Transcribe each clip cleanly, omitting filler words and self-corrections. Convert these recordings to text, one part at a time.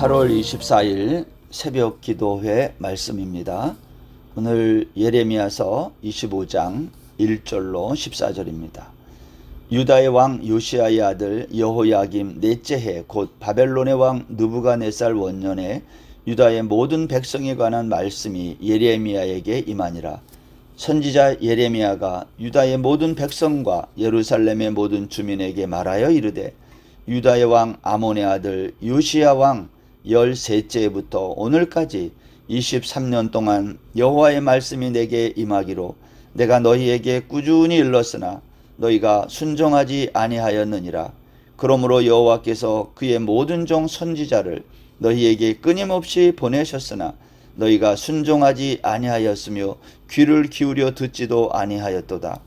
8월 24일 새벽 기도회 말씀입니다. 오늘 예레미야서 25장 1절로 14절입니다. 유다의 왕 요시야의 아들 여호야김 넷째 해 곧 바벨론의 왕 느부갓네살 원년에 유다의 모든 백성에 관한 말씀이 예레미야에게 임하니라. 선지자 예레미야가 유다의 모든 백성과 예루살렘의 모든 주민에게 말하여 이르되, 유다의 왕 아몬의 아들 요시야 왕 13제부터 오늘까지 23년 동안 여호와의 말씀이 내게 임하기로 내가 너희에게 꾸준히 일렀으나 너희가 순종하지 아니하였느니라. 그러므로 여호와께서 그의 모든 종 선지자를 너희에게 끊임없이 보내셨으나 너희가 순종하지 아니하였으며 귀를 기울여 듣지도 아니하였도다.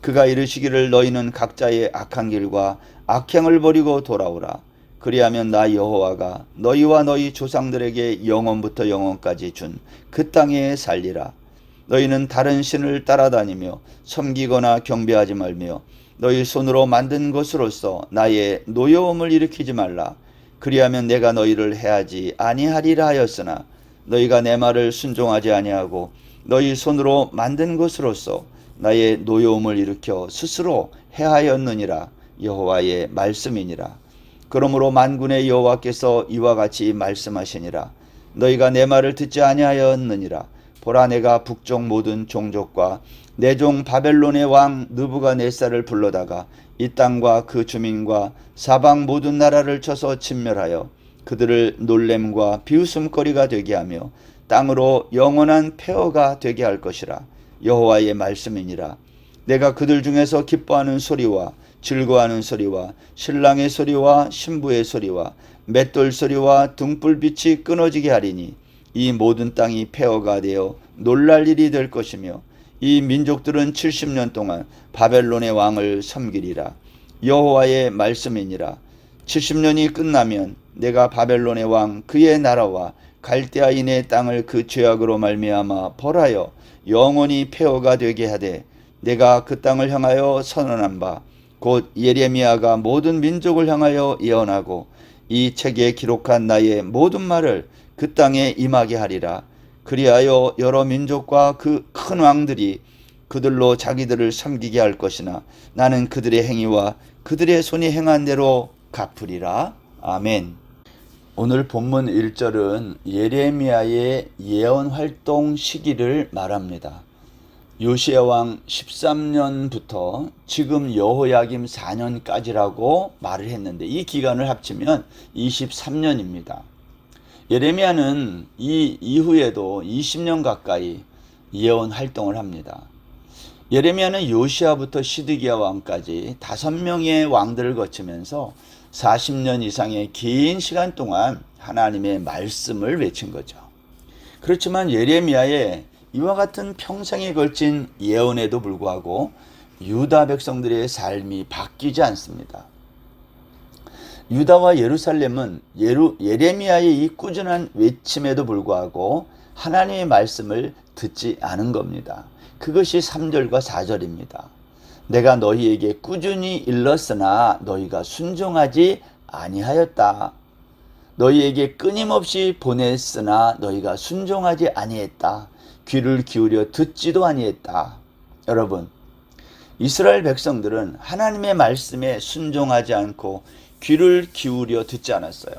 그가 이르시기를 너희는 각자의 악한 길과 악행을 버리고 돌아오라. 그리하면 나 여호와가 너희와 너희 조상들에게 영원부터 영원까지 준 그 땅에 살리라. 너희는 다른 신을 따라다니며 섬기거나 경배하지 말며 너희 손으로 만든 것으로서 나의 노여움을 일으키지 말라. 그리하면 내가 너희를 해하지 아니하리라 하였으나 너희가 내 말을 순종하지 아니하고 너희 손으로 만든 것으로서 나의 노여움을 일으켜 스스로 해하였느니라. 여호와의 말씀이니라. 그러므로 만군의 여호와께서 이와 같이 말씀하시니라. 너희가 내 말을 듣지 아니하였느니라. 보라, 내가 북쪽 모든 종족과 내 종 바벨론의 왕 느부갓네살을 불러다가 이 땅과 그 주민과 사방 모든 나라를 쳐서 진멸하여 그들을 놀램과 비웃음거리가 되게 하며 땅으로 영원한 폐허가 되게 할 것이라. 여호와의 말씀이니라. 내가 그들 중에서 기뻐하는 소리와 즐거워하는 소리와 신랑의 소리와 신부의 소리와 맷돌 소리와 등불빛이 끊어지게 하리니 이 모든 땅이 폐허가 되어 놀랄 일이 될 것이며 이 민족들은 70년 동안 바벨론의 왕을 섬기리라. 여호와의 말씀이니라. 70년이 끝나면 내가 바벨론의 왕 그의 나라와 갈대아인의 땅을 그 죄악으로 말미암아 벌하여 영원히 폐허가 되게 하되 내가 그 땅을 향하여 선언한 바 곧 예레미야가 모든 민족을 향하여 예언하고 이 책에 기록한 나의 모든 말을 그 땅에 임하게 하리라. 그리하여 여러 민족과 그 큰 왕들이 그들로 자기들을 섬기게 할 것이나 나는 그들의 행위와 그들의 손이 행한 대로 갚으리라. 아멘. 오늘 본문 1절은 예레미야의 예언 활동 시기를 말합니다. 요시야 왕 13년부터 지금 여호야김 4년까지라고 말을 했는데 이 기간을 합치면 23년입니다. 예레미야는 이 이후에도 20년 가까이 예언 활동을 합니다. 예레미야는 요시야부터 시드기야 왕까지 5명의 왕들을 거치면서 40년 이상의 긴 시간 동안 하나님의 말씀을 외친 거죠. 그렇지만 예레미야의 이와 같은 평생에 걸친 예언에도 불구하고 유다 백성들의 삶이 바뀌지 않습니다. 유다와 예루살렘은 예레미야의 이 꾸준한 외침에도 불구하고 하나님의 말씀을 듣지 않은 겁니다. 그것이 3절과 4절입니다. 내가 너희에게 꾸준히 일렀으나 너희가 순종하지 아니하였다. 너희에게 끊임없이 보냈으나 너희가 순종하지 아니했다. 귀를 기울여 듣지도 아니했다. 여러분, 이스라엘 백성들은 하나님의 말씀에 순종하지 않고 귀를 기울여 듣지 않았어요.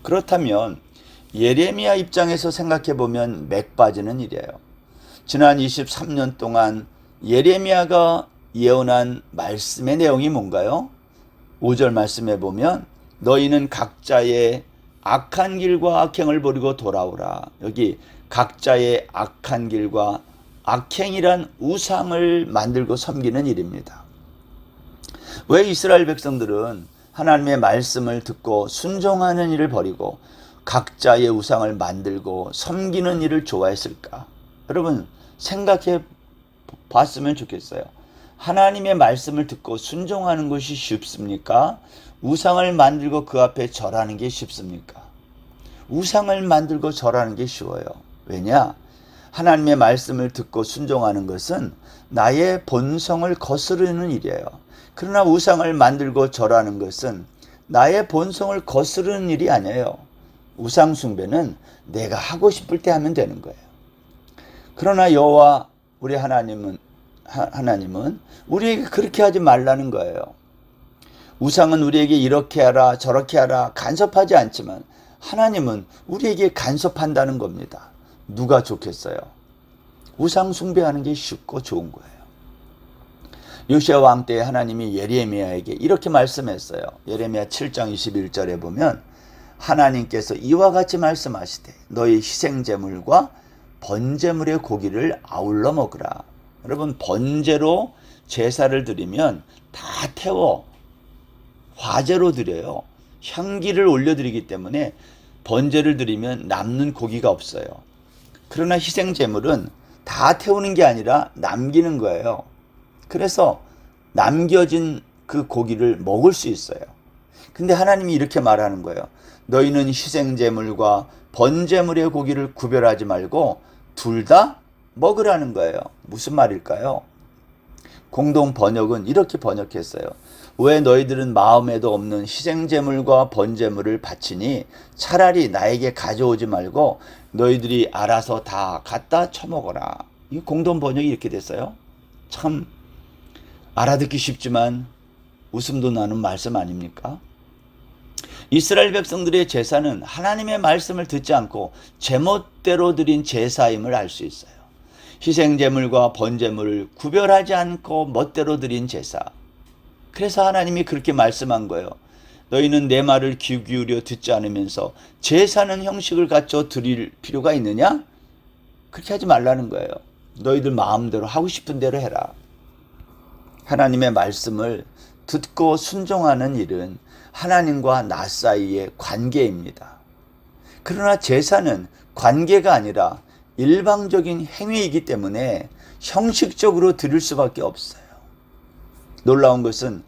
그렇다면 예레미야 입장에서 생각해 보면 맥 빠지는 일이에요. 지난 23년 동안 예레미야가 예언한 말씀의 내용이 뭔가요? 5절 말씀에 보면 너희는 각자의 악한 길과 악행을 버리고 돌아오라. 여기 각자의 악한 길과 악행이란 우상을 만들고 섬기는 일입니다. 왜 이스라엘 백성들은 하나님의 말씀을 듣고 순종하는 일을 버리고 각자의 우상을 만들고 섬기는 일을 좋아했을까? 여러분 생각해 봤으면 좋겠어요. 하나님의 말씀을 듣고 순종하는 것이 쉽습니까? 우상을 만들고 그 앞에 절하는 게 쉽습니까? 우상을 만들고 절하는 게 쉬워요. 왜냐? 하나님의 말씀을 듣고 순종하는 것은 나의 본성을 거스르는 일이에요. 그러나 우상을 만들고 절하는 것은 나의 본성을 거스르는 일이 아니에요. 우상 숭배는 내가 하고 싶을 때 하면 되는 거예요. 그러나 여호와 우리 하나님은 우리에게 그렇게 하지 말라는 거예요. 우상은 우리에게 이렇게 하라 저렇게 하라 간섭하지 않지만 하나님은 우리에게 간섭한다는 겁니다. 누가 좋겠어요? 우상 숭배하는 게 쉽고 좋은 거예요. 요시야 왕 때 하나님이 예레미야에게 이렇게 말씀했어요. 예레미야 7장 21절에 보면 하나님께서 이와 같이 말씀하시되 너희 희생제물과 번제물의 고기를 아울러 먹으라. 여러분, 번제로 제사를 드리면 다 태워 화제로 드려요. 향기를 올려드리기 때문에 번제를 드리면 남는 고기가 없어요. 그러나 희생제물은 다 태우는 게 아니라 남기는 거예요. 그래서 남겨진 그 고기를 먹을 수 있어요. 근데 하나님이 이렇게 말하는 거예요. 너희는 희생제물과 번제물의 고기를 구별하지 말고 둘 다 먹으라는 거예요. 무슨 말일까요? 공동 번역은 이렇게 번역했어요. 왜 너희들은 마음에도 없는 희생제물과 번제물을 바치니 차라리 나에게 가져오지 말고 너희들이 알아서 다 갖다 처먹어라. 이 공동 번역이 이렇게 됐어요. 참 알아듣기 쉽지만 웃음도 나는 말씀 아닙니까? 이스라엘 백성들의 제사는 하나님의 말씀을 듣지 않고 제멋대로 드린 제사임을 알 수 있어요. 희생제물과 번제물을 구별하지 않고 멋대로 드린 제사. 그래서 하나님이 그렇게 말씀한 거예요. 너희는 내 말을 귀 기울여 듣지 않으면서 제사는 형식을 갖춰 드릴 필요가 있느냐? 그렇게 하지 말라는 거예요. 너희들 마음대로 하고 싶은 대로 해라. 하나님의 말씀을 듣고 순종하는 일은 하나님과 나 사이의 관계입니다. 그러나 제사는 관계가 아니라 일방적인 행위이기 때문에 형식적으로 드릴 수밖에 없어요. 놀라운 것은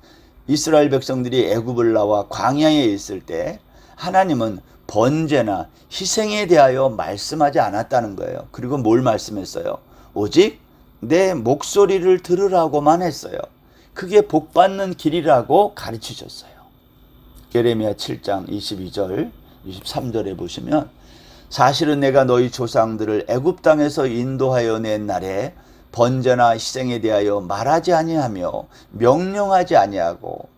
이스라엘 백성들이 애굽을 나와 광야에 있을 때 하나님은 번제나 희생에 대하여 말씀하지 않았다는 거예요. 그리고 뭘 말씀했어요? 오직 내 목소리를 들으라고만 했어요. 그게 복받는 길이라고 가르치셨어요. 예레미야 7장 22절 23절에 보시면 사실은 내가 너희 조상들을 애굽 땅에서 인도하여 낸 날에 번제나 희생에 대하여 말하지 아니하며 명령하지 아니하고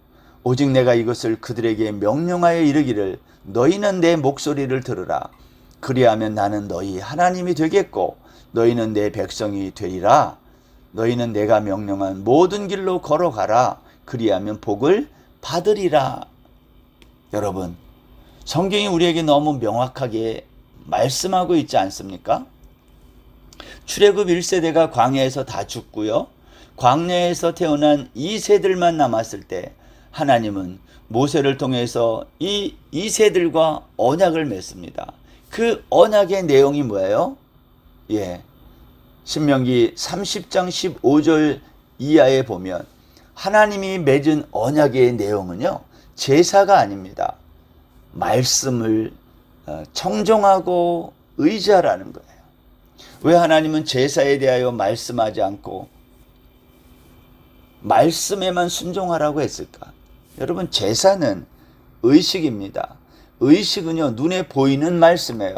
오직 내가 이것을 그들에게 명령하여 이르기를 너희는 내 목소리를 들으라. 그리하면 나는 너희 하나님이 되겠고 너희는 내 백성이 되리라. 너희는 내가 명령한 모든 길로 걸어가라. 그리하면 복을 받으리라. 여러분, 성경이 우리에게 너무 명확하게 말씀하고 있지 않습니까? 출애굽 1세대가 광야에서 다 죽고요. 광야에서 태어난 2세들만 남았을 때 하나님은 모세를 통해서 이 2세들과 언약을 맺습니다. 그 언약의 내용이 뭐예요? 신명기 30장 15절 이하에 보면 하나님이 맺은 언약의 내용은요, 제사가 아닙니다. 말씀을 청종하고 의지하라는 거예요. 왜 하나님은 제사에 대하여 말씀하지 않고 말씀에만 순종하라고 했을까? 여러분, 제사는 의식입니다. 의식은요, 눈에 보이는 말씀이에요.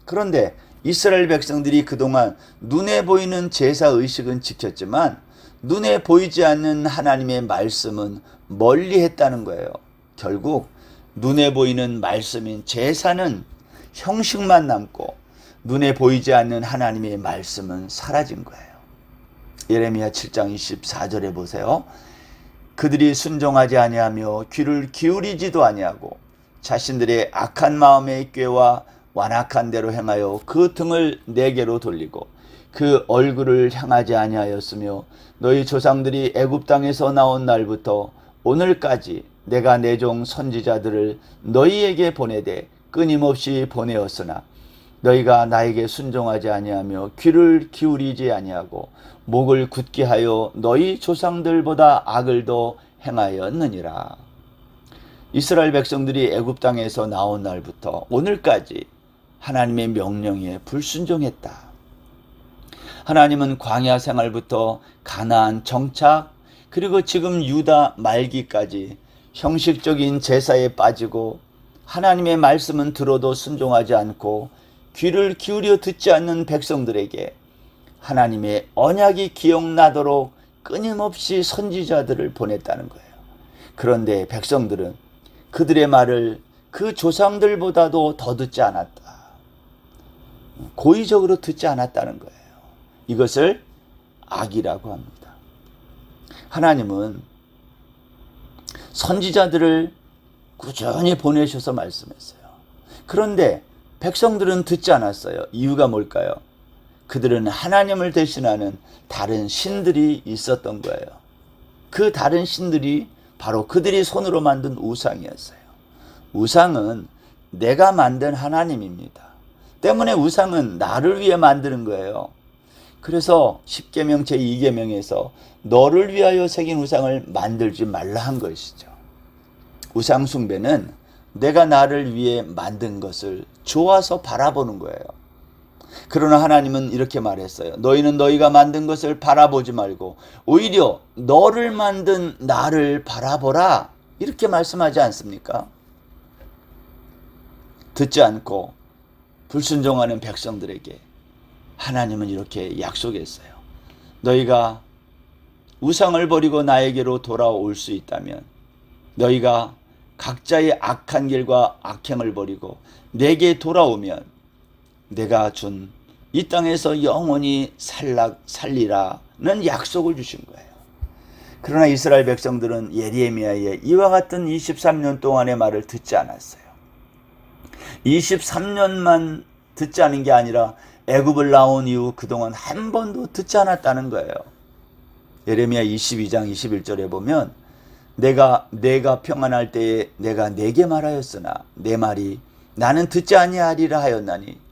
그런데 이스라엘 백성들이 그동안 눈에 보이는 제사 의식은 지켰지만 눈에 보이지 않는 하나님의 말씀은 멀리 했다는 거예요. 결국 눈에 보이는 말씀인 제사는 형식만 남고 눈에 보이지 않는 하나님의 말씀은 사라진 거예요. 예레미야 7장 24절에 보세요. 그들이 순종하지 아니하며 귀를 기울이지도 아니하고 자신들의 악한 마음의 꾀와 완악한 대로 행하여 그 등을 내게로 돌리고 그 얼굴을 향하지 아니하였으며 너희 조상들이 애굽 땅에서 나온 날부터 오늘까지 내가 내 종 선지자들을 너희에게 보내되 끊임없이 보내었으나 너희가 나에게 순종하지 아니하며 귀를 기울이지 아니하고 목을 굳게 하여 너희 조상들보다 악을 더 행하였느니라. 이스라엘 백성들이 애굽 땅에서 나온 날부터 오늘까지 하나님의 명령에 불순종했다. 하나님은 광야 생활부터 가나안 정착 그리고 지금 유다 말기까지 형식적인 제사에 빠지고 하나님의 말씀은 들어도 순종하지 않고 귀를 기울여 듣지 않는 백성들에게 하나님의 언약이 기억나도록 끊임없이 선지자들을 보냈다는 거예요. 그런데 백성들은 그들의 말을 그 조상들보다도 더 듣지 않았다. 고의적으로 듣지 않았다는 거예요. 이것을 악이라고 합니다. 하나님은 선지자들을 꾸준히 보내셔서 말씀했어요. 그런데 백성들은 듣지 않았어요. 이유가 뭘까요? 그들은 하나님을 대신하는 다른 신들이 있었던 거예요. 그 다른 신들이 바로 그들이 손으로 만든 우상이었어요. 우상은 내가 만든 하나님입니다. 때문에 우상은 나를 위해 만드는 거예요. 그래서 십계명 제2계명에서 너를 위하여 새긴 우상을 만들지 말라 한 것이죠. 우상 숭배는 내가 나를 위해 만든 것을 좋아서 바라보는 거예요. 그러나 하나님은 이렇게 말했어요. 너희는 너희가 만든 것을 바라보지 말고 오히려 너를 만든 나를 바라보라. 이렇게 말씀하지 않습니까? 듣지 않고 불순종하는 백성들에게 하나님은 이렇게 약속했어요. 너희가 우상을 버리고 나에게로 돌아올 수 있다면, 너희가 각자의 악한 길과 악행을 버리고 내게 돌아오면 내가 준 이 땅에서 영원히 살리라는 약속을 주신 거예요. 그러나 이스라엘 백성들은 예레미야의 이와 같은 23년 동안의 말을 듣지 않았어요. 23년만 듣지 않은 게 아니라 애굽을 나온 이후 그동안 한 번도 듣지 않았다는 거예요. 예레미야 22장 21절에 보면 내가 평안할 때에 내가 내게 말하였으나 내 말이 나는 듣지 아니하리라 하였나니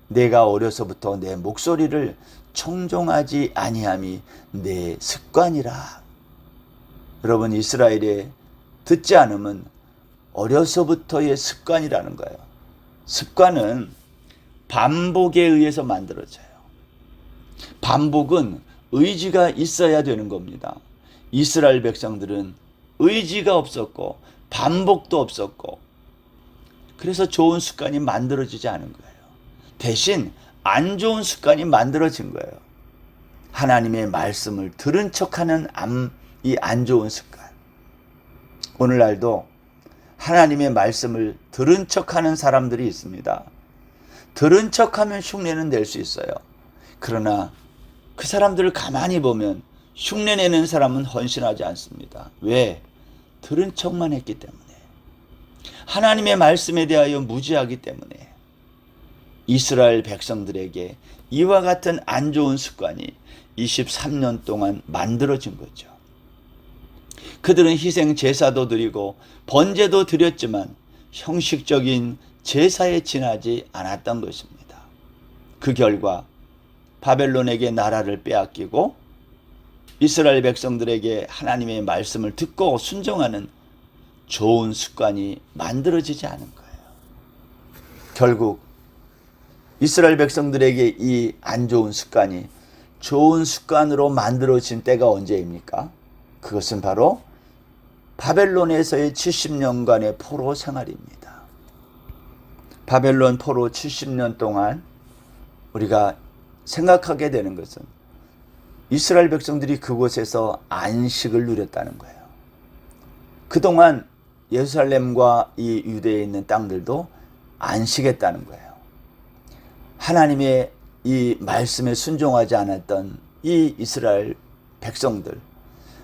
내가 어려서부터 내 목소리를 청종하지 아니함이 내 습관이라. 여러분, 이스라엘의 듣지 않음은 어려서부터의 습관이라는 거예요. 습관은 반복에 의해서 만들어져요. 반복은 의지가 있어야 되는 겁니다. 이스라엘 백성들은 의지가 없었고 반복도 없었고 그래서 좋은 습관이 만들어지지 않은 거예요. 대신 안 좋은 습관이 만들어진 거예요. 하나님의 말씀을 들은 척하는 이 안 좋은 습관. 오늘날도 하나님의 말씀을 들은 척하는 사람들이 있습니다. 들은 척하면 흉내는 낼 수 있어요. 그러나 그 사람들을 가만히 보면 흉내내는 사람은 헌신하지 않습니다. 왜? 들은 척만 했기 때문에. 하나님의 말씀에 대하여 무지하기 때문에. 이스라엘 백성들에게 이와 같은 안 좋은 습관이 23년 동안 만들어진 거죠. 그들은 희생 제사도 드리고 번제도 드렸지만 형식적인 제사에 지나지 않았던 것입니다. 그 결과 바벨론에게 나라를 빼앗기고 이스라엘 백성들에게 하나님의 말씀을 듣고 순종하는 좋은 습관이 만들어지지 않은 거예요. 결국 이스라엘 백성들에게 이 안 좋은 습관이 좋은 습관으로 만들어진 때가 언제입니까? 그것은 바로 바벨론에서의 70년간의 포로 생활입니다. 바벨론 포로 70년 동안 우리가 생각하게 되는 것은 이스라엘 백성들이 그곳에서 안식을 누렸다는 거예요. 그동안 예루살렘과 이 유대에 있는 땅들도 안식했다는 거예요. 하나님의 이 말씀에 순종하지 않았던 이 이스라엘 백성들,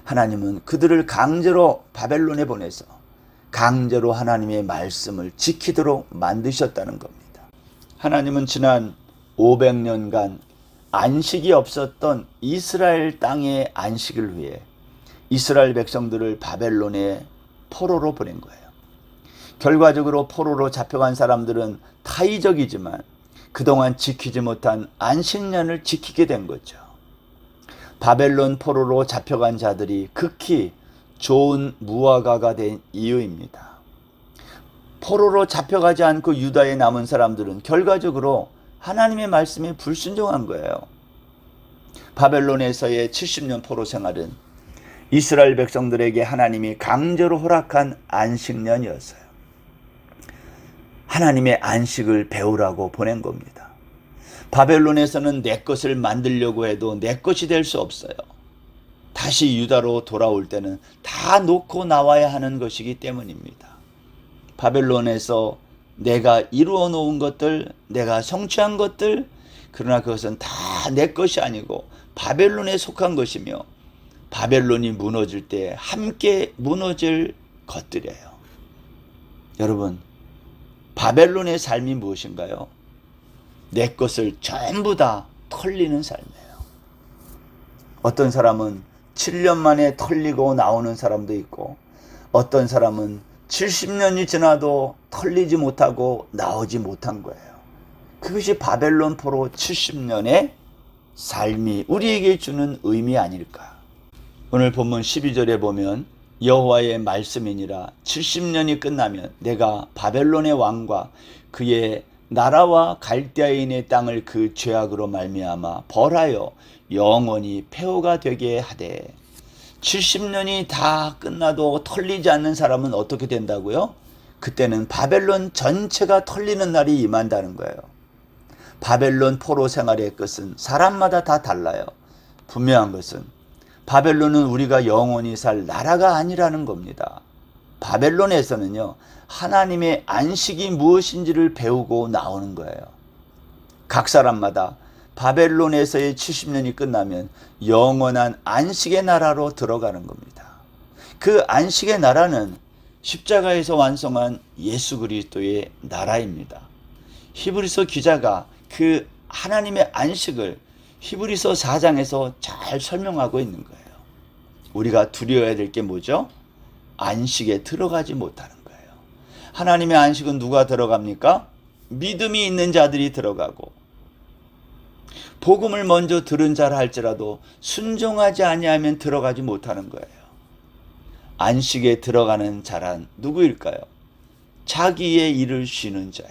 하나님은 그들을 강제로 바벨론에 보내서 강제로 하나님의 말씀을 지키도록 만드셨다는 겁니다. 하나님은 지난 500년간 안식이 없었던 이스라엘 땅의 안식을 위해 이스라엘 백성들을 바벨론에 포로로 보낸 거예요. 결과적으로 포로로 잡혀간 사람들은 타의적이지만 그동안 지키지 못한 안식년을 지키게 된 거죠. 바벨론 포로로 잡혀간 자들이 극히 좋은 무화과가 된 이유입니다. 포로로 잡혀가지 않고 유다에 남은 사람들은 결과적으로 하나님의 말씀에 불순종한 거예요. 바벨론에서의 70년 포로 생활은 이스라엘 백성들에게 하나님이 강제로 허락한 안식년이었어요. 하나님의 안식을 배우라고 보낸 겁니다. 바벨론에서는 내 것을 만들려고 해도 내 것이 될 수 없어요. 다시 유다로 돌아올 때는 다 놓고 나와야 하는 것이기 때문입니다. 바벨론에서 내가 이루어 놓은 것들, 내가 성취한 것들, 그러나 그것은 다 내 것이 아니고 바벨론에 속한 것이며 바벨론이 무너질 때 함께 무너질 것들이에요. 여러분, 바벨론의 삶이 무엇인가요? 내 것을 전부 다 털리는 삶이에요. 어떤 사람은 7년 만에 털리고 나오는 사람도 있고, 어떤 사람은 70년이 지나도 털리지 못하고 나오지 못한 거예요. 그것이 바벨론 포로 70년의 삶이 우리에게 주는 의미 아닐까. 오늘 본문 12절에 보면 여호와의 말씀이니라 70년이 끝나면 내가 바벨론의 왕과 그의 나라와 갈대아인의 땅을 그 죄악으로 말미암아 벌하여 영원히 폐허가 되게 하되. 70년이 다 끝나도 털리지 않는 사람은 어떻게 된다고요? 그때는 바벨론 전체가 털리는 날이 임한다는 거예요. 바벨론 포로 생활의 끝은 사람마다 다 달라요. 분명한 것은 바벨론은 우리가 영원히 살 나라가 아니라는 겁니다. 바벨론에서는요, 하나님의 안식이 무엇인지를 배우고 나오는 거예요. 각 사람마다 바벨론에서의 70년이 끝나면 영원한 안식의 나라로 들어가는 겁니다. 그 안식의 나라는 십자가에서 완성한 예수 그리스도의 나라입니다. 히브리서 기자가 그 하나님의 안식을 히브리서 4장에서 잘 설명하고 있는 거예요. 우리가 두려워야 될 게 뭐죠? 안식에 들어가지 못하는 거예요. 하나님의 안식은 누가 들어갑니까? 믿음이 있는 자들이 들어가고, 복음을 먼저 들은 자라 할지라도 순종하지 아니하면 들어가지 못하는 거예요. 안식에 들어가는 자란 누구일까요? 자기의 일을 쉬는 자예요.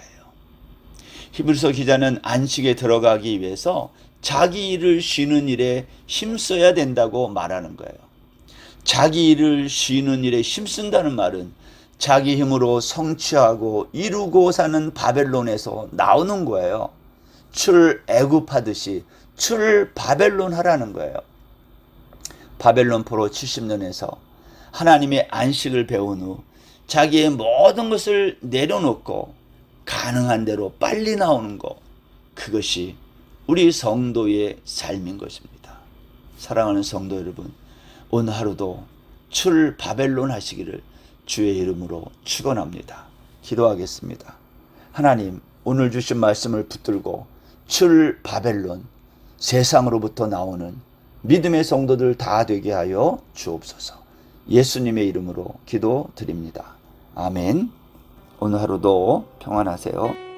히브리서 기자는 안식에 들어가기 위해서 자기 일을 쉬는 일에 힘써야 된다고 말하는 거예요. 자기 일을 쉬는 일에 힘쓴다는 말은 자기 힘으로 성취하고 이루고 사는 바벨론에서 나오는 거예요. 출애굽하듯이 출바벨론 하라는 거예요. 바벨론 포로 70년에서 하나님의 안식을 배운 후 자기의 모든 것을 내려놓고 가능한 대로 빨리 나오는 것, 그것이 우리 성도의 삶인 것입니다. 사랑하는 성도 여러분, 오늘 하루도 출바벨론 하시기를 주의 이름으로 축원합니다. 기도하겠습니다. 하나님, 오늘 주신 말씀을 붙들고 출바벨론, 세상으로부터 나오는 믿음의 성도들 다 되게 하여 주옵소서. 예수님의 이름으로 기도드립니다. 아멘. 오늘 하루도 평안하세요.